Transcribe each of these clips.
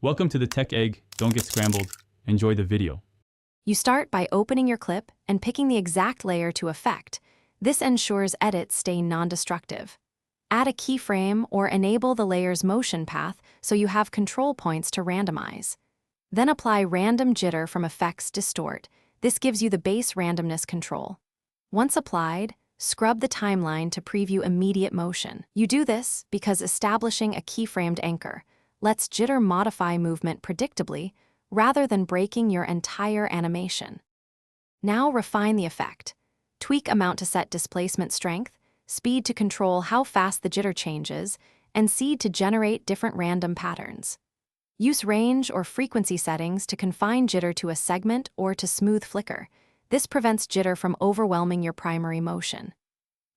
Welcome to the Tech Egg. Don't get scrambled. Enjoy the video. You start by opening your clip and picking the exact layer to effect. This ensures edits stay non-destructive. Add a keyframe or enable the layer's motion path so you have control points to randomize. Then apply random jitter from Effects Distort. This gives you the base randomness control. Once applied, scrub the timeline to preview immediate motion. You do this because establishing a keyframed anchor lets jitter modify movement predictably rather than breaking your entire animation. Now refine the effect. Tweak amount to set displacement strength, speed to control how fast the jitter changes, and seed to generate different random patterns. Use range or frequency settings to confine jitter to a segment or to smooth flicker. This prevents jitter from overwhelming your primary motion.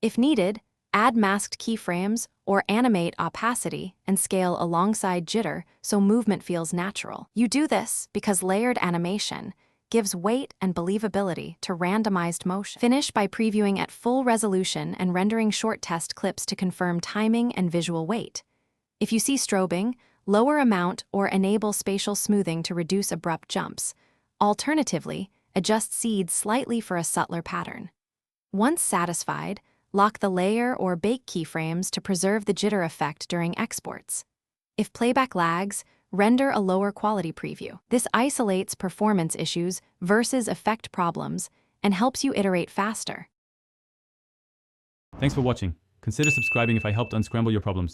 If needed, add masked keyframes or animate opacity and scale alongside jitter so movement feels natural. You do this because layered animation gives weight and believability to randomized motion. Finish by previewing at full resolution and rendering short test clips to confirm timing and visual weight. If you see strobing, lower amount or enable spatial smoothing to reduce abrupt jumps. Alternatively, adjust seed slightly for a subtler pattern. Once satisfied, lock the layer or bake keyframes to preserve the jitter effect during exports. If playback lags, render a lower quality preview. This isolates performance issues versus effect problems and helps you iterate faster. Thanks for watching. Consider subscribing if I helped unscramble your problems.